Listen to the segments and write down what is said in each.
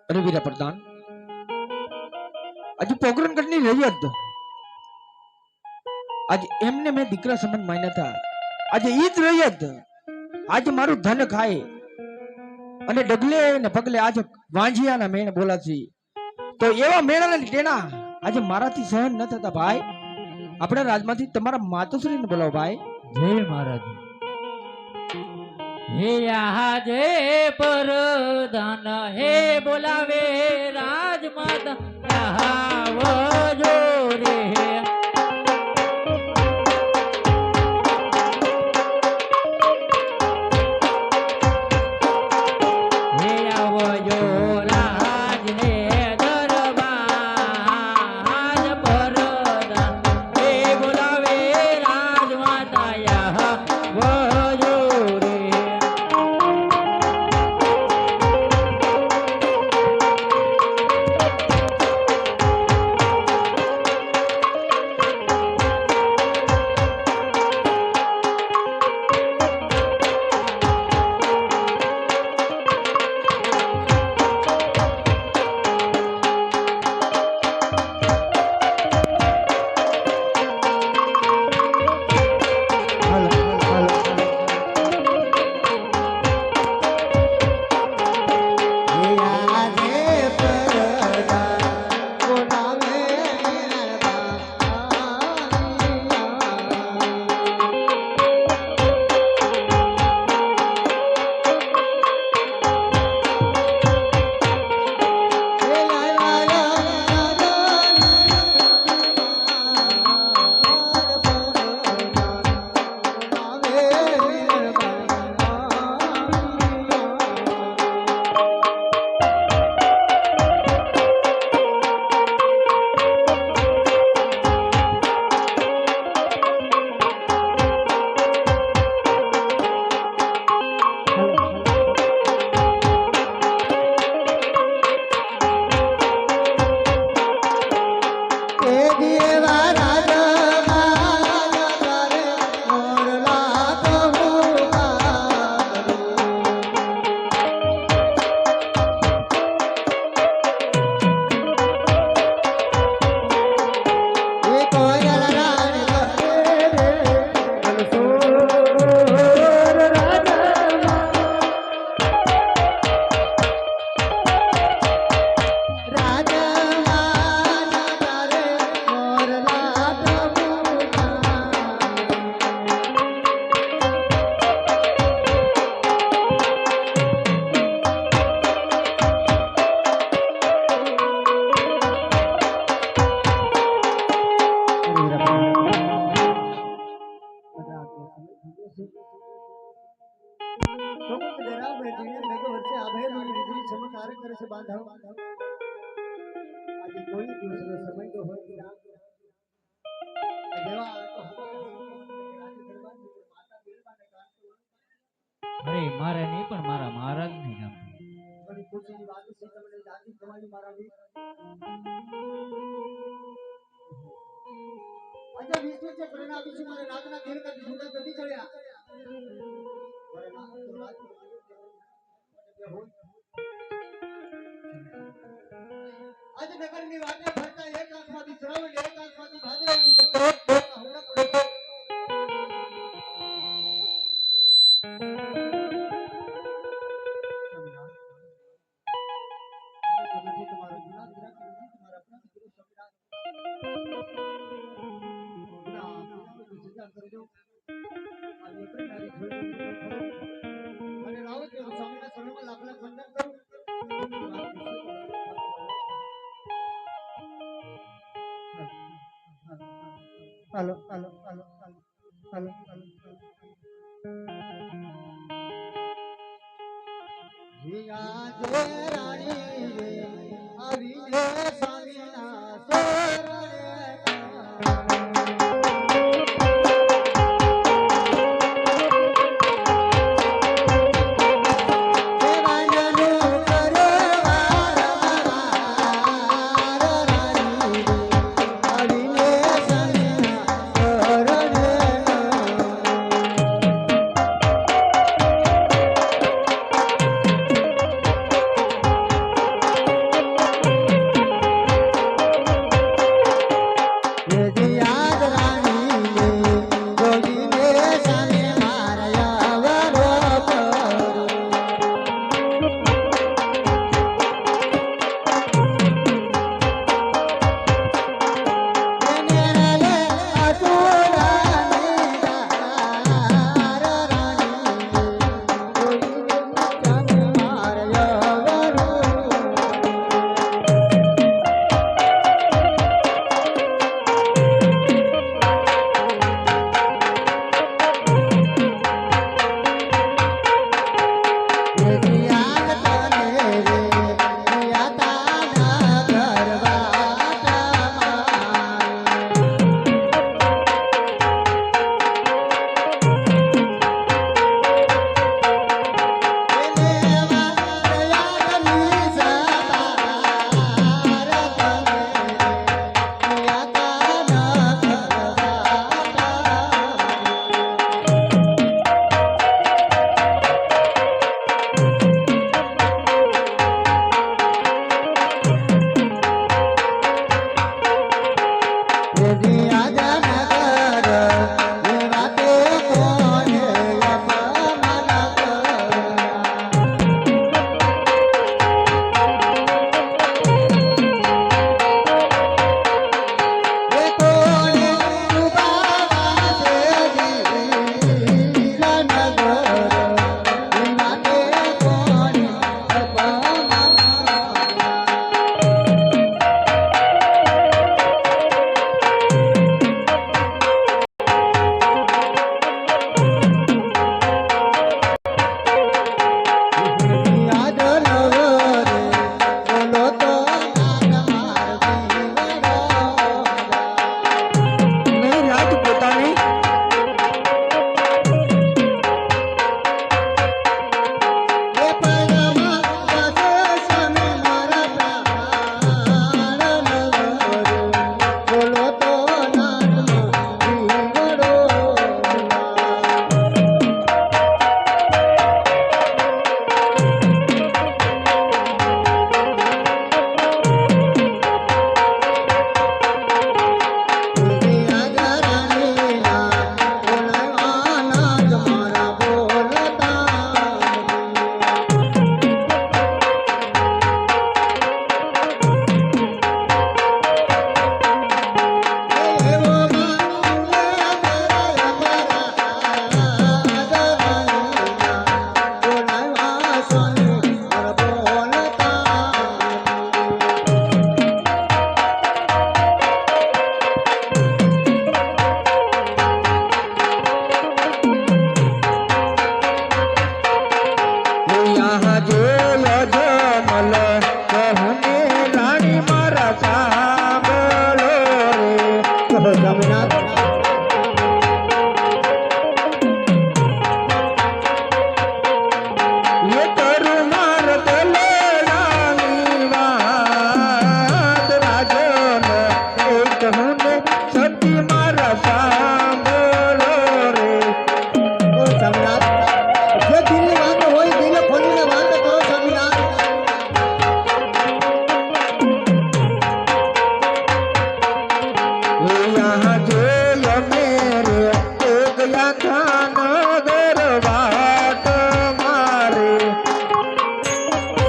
અરે વીરા પ્રધાન, આજે પોગરણ કરની રૈયત આજે એમને મેં દીકરા સંબંધ માન્યા હતા. આજે ઈ જ રૈયત આજે મારું ધન ખાય અને ડગલે ને પગલે આજે વાંજિયાના મેણ બોલાતી. તો એવા મેળાના ટેણા આજે મારાથી સહન ન થતા ભાઈ. આપણા રાજમાંથી તમારા માતુશ્રીને બોલાવો ભાઈ. જય મહારાજ. હે આજે પરદાન હે બોલાવે રાજમાતા આવજો રે. હે આવજો રાજને દરબાર પરદાન હે બોલાવે રાજમાતા આવજો રે. અરે મારે નહીં પણ મારા મહારાજ નહીં ગામ. આજે વિશ્વ છે પ્રેરણા વિશે મારે રાતના ખેલ કરી સુંદર ગતિ ચડ્યા આજે નગરની વાટે ફરતા એક આંખમાંથી શ્રવણ એક આંખમાંથી ભાદરવ નીકળતો હમણાં પડતો તમારો ગુનાહ તમારા અપરાધ ગુરુ સંવિધાન કરજો આજે પ્રેરણાની જોઈ અને રાવત કે સ્વામીના ચરણોમાં લાખ લાખ વંદન કરું. હાલો હાલો હાલો હાલો હાલો હાલો જીયા જે રાણી રે આવી રે સ્વામીના શરણે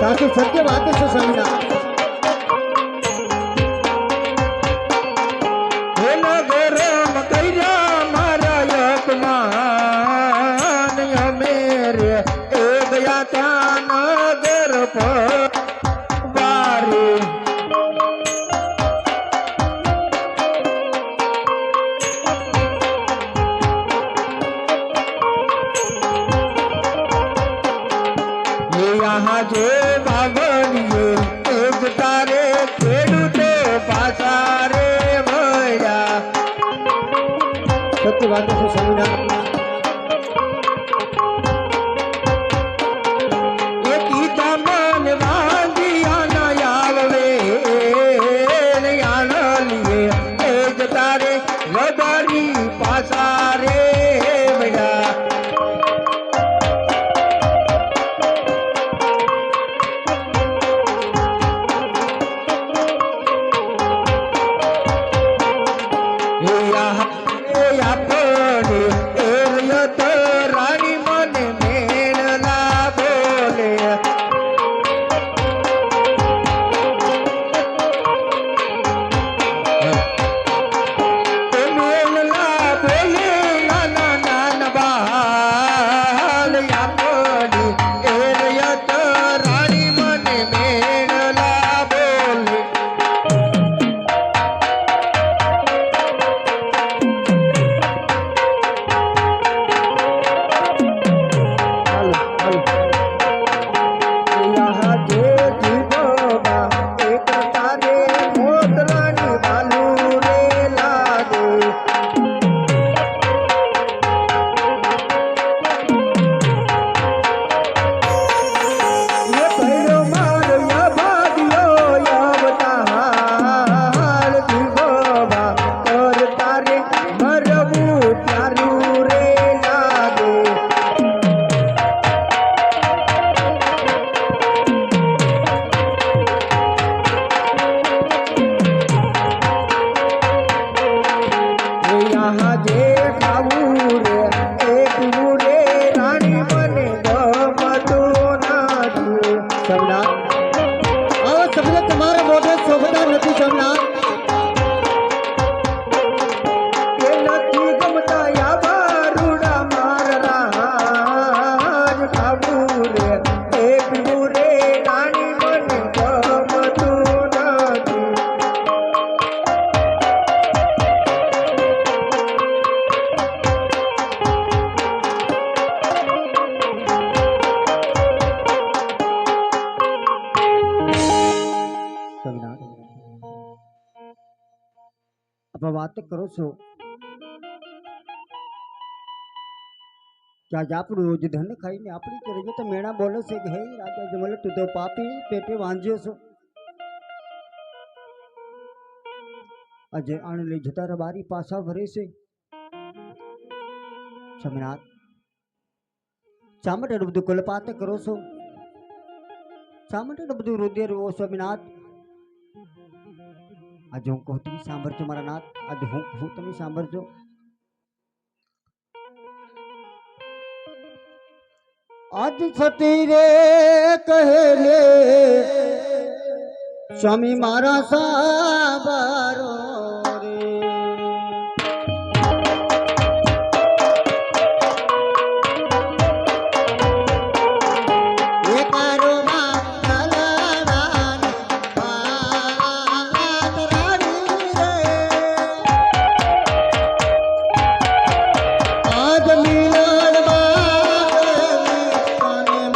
બાકી સત્ય વાત છે સ્વામિનાથ. હે નગરમ કર્યા મારા અપમાન અમે રે એ ગયા ત્યાં નગર વારે यहाँ जे बागड़िए एक तारे खेडूतो पासारे भया. સત્ય વાત છે સ્વામિનાથ. એકી તમન વાંધિયા ન આવવે આનલીએ એક તારે વગડી પાસારે ભયા. રાણી મને મેળના બોલે મેળના બોલે નાના નાના બાલ આપણી એરિયત રાણી મને મેળના બોલે. यहाँ जे जीवोबा एक तारे मोतरानी बालू रे लागे. ये पहलो मार या भाग्यो या बताल जीवोबा और तारे मरबू प्यारू रे लागे. यहाँ जे खाવું રે એક રે રાણી મને ગમતું નથી. સ્વામિનાથ આવા શબ્દ તમારા મોઢે શોભતા નથી સ્વામિનાથ. એ નથી ગમતા યા બારુડા મારા રાજ ખાવું રે એક રે રાણી મને ગમતું નથી. સ્વામિનાથ આપણે વાત કરો છો કે આજ આપણું જે ધન ખાઈને આપણી કે રહીએ તો મેણા બોલે છે કે હે રાજા જમલ તું તો પાપી પેટે વાંજ્યો છો. આજે આને લઈ જતા રબારી પાછા ભરે છે. સ્વામિનાથ શા માટે એટલું બધું કલ્પાત કરો છો? શા માટે એટલું બધું હૃદય રોવો સ્વામિનાથ? આજે હું કહું તમે સાંભળજો મારા નાથ. આજે હું કહું તમે સાંભળજો. આજ સતી રે કહેલે સ્વામી મારા સાંભળો રે. એકારો માં કલારાની વાત રાણી રે. આજ મિલનમાં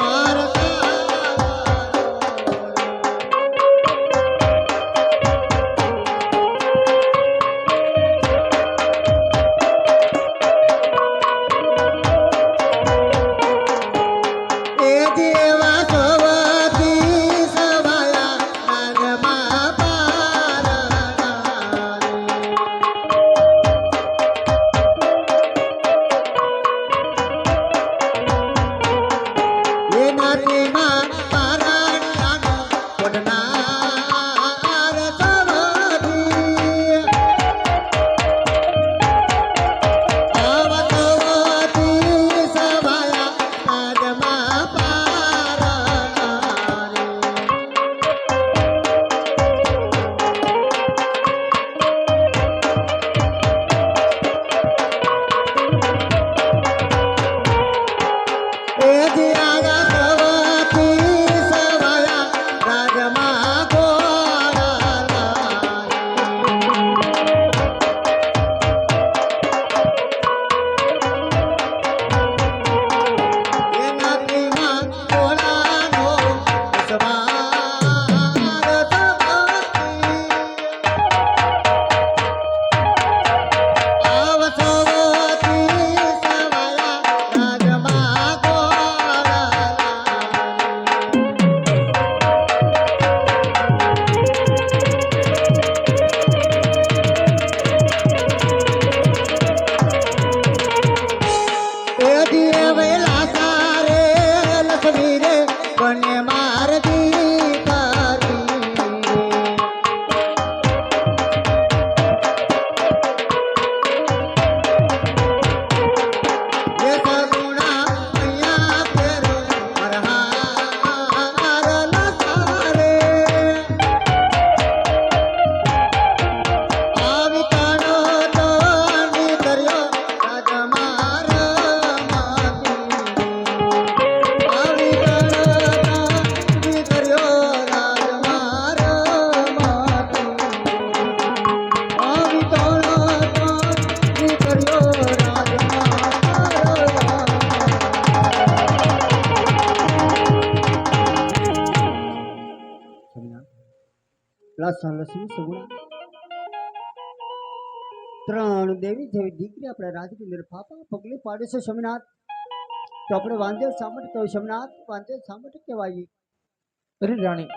મારા સાંભળો. લાસા લક્ષ્મી સગુણા ત્રણ દેવી જેવી દીકરી આપણે રાજની અંદર ફાફા પગલે પાડે છે સ્વામિનાથ. તો આપણે વાંધેલ સામટ કહેવાય સ્વામિનાથ, વાંધેલ સામટ કહેવાય. અરે રાણી,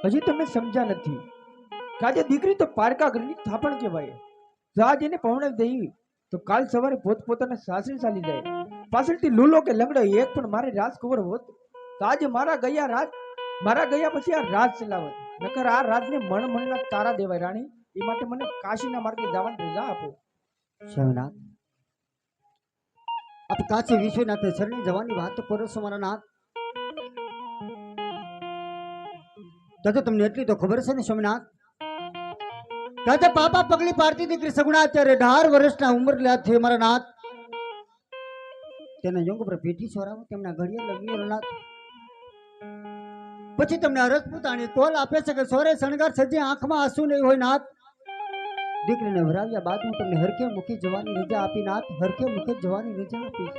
હજી તમે સમજ્યા નથી કે આજે દીકરી તો પારકા ઘરની થાપણ કહેવાય. જો આજ એને પૌણક દઈ તો કાલ સવારે પોતપોતાના સાસરે ચાલી જાય. પાછળથી લૂલો કે લંગડો એક પણ મારે રાજકુંવર હોત તો આજે મારા ગયા પછી આ રાજ ચલાવત. નકર આ રાજને મણના તારા દેવાય. રાણી, એ માટે મને કાશીના માર્ગે જવાની રજા આપો. સ્વામિનાથ, આપ કાશી વિશ્વનાથ શરણે જવાની વાત કરો છો મારા નાથ. તો તમને એટલી તો ખબર છે ને સ્વામિનાથ, દાદા પાપા પગલી પાડતી દીકરી સગુણા અત્યારે 18 વર્ષના ઉંમર લ્યા છે મારા નાથ. તેના યોગ પર પેટી સોરાવો, તેમના ઘડિયા લગ્ન નાથ. પછી તમને અરજપૂતાણી કોલ આપે છે કે સોરે શણગાર સજી આંખમાં આંસુ નહીં હોય નાથ. દીકરીને ભરાવ્યા બાદ હું તમને હરખે મુખી જવાની રજા આપી નાથ, હરખે મુખે જવાની રજા આપી.